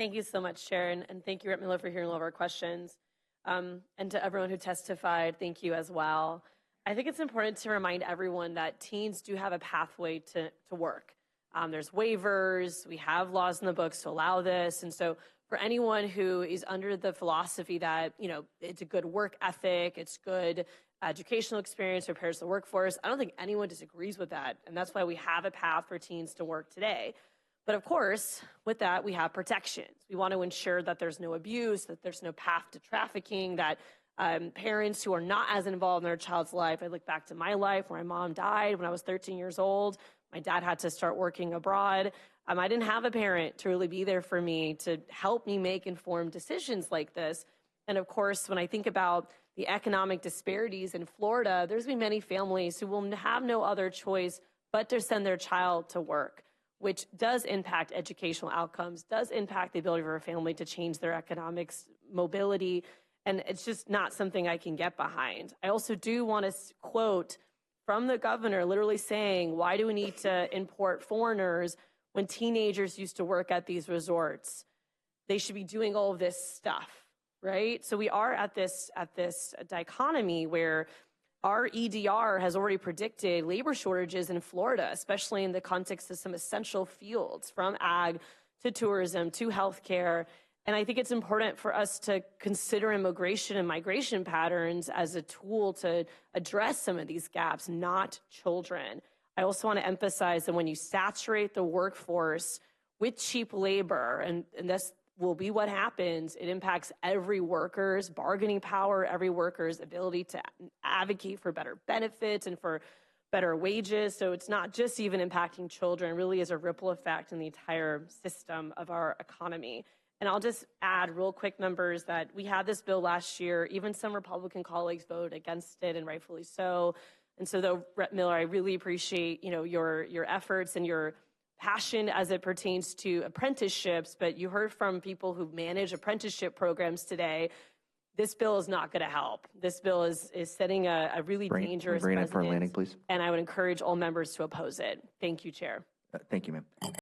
Thank you so much, Chair, and thank you, Rep Miller, for hearing all of our questions. And to everyone who testified, thank you as well. I think it's important to remind everyone that teens do have a pathway to work. There's waivers, we have laws in the books to allow this, and so for anyone who is under the philosophy that, you know, it's a good work ethic, it's good educational experience, prepares the workforce, I don't think anyone disagrees with that, and that's why we have a path for teens to work today. But of course, with that, we have protections. We want to ensure that there's no abuse, that there's no path to trafficking, that parents who are not as involved in their child's life, I look back to my life where my mom died when I was 13 years old. My dad had to start working abroad. I didn't have a parent to really be there for me to help me make informed decisions like this. And of course, when I think about the economic disparities in Florida, there's been many families who will have no other choice but to send their child to work, which does impact educational outcomes, does impact the ability for a family to change their economics, mobility, and it's just not something I can get behind. I also do want to quote from the governor literally saying, why do we need to import foreigners when teenagers used to work at these resorts? They should be doing all of this stuff, right? So we are at this dichotomy where our EDR has already predicted labor shortages in Florida, especially in the context of some essential fields, from ag to tourism to healthcare. And I think it's important for us to consider immigration and migration patterns as a tool to address some of these gaps, not children. I also want to emphasize that when you saturate the workforce with cheap labor, and this will be what happens, it impacts every worker's bargaining power, every worker's ability to advocate for better benefits and for better wages. So it's not just even impacting children, it really is a ripple effect in the entire system of our economy. And I'll just add real quick numbers that we had this bill last year. Even some Republican colleagues voted against it, and rightfully so. And so, though, Rep Miller, I really appreciate your efforts and your passion as it pertains to apprenticeships. But you heard from people who manage apprenticeship programs today. This bill is not going to help. This bill is setting a really dangerous precedent. Bring it for a landing, please. And I would encourage all members to oppose it. Thank you, Chair. Thank you, ma'am.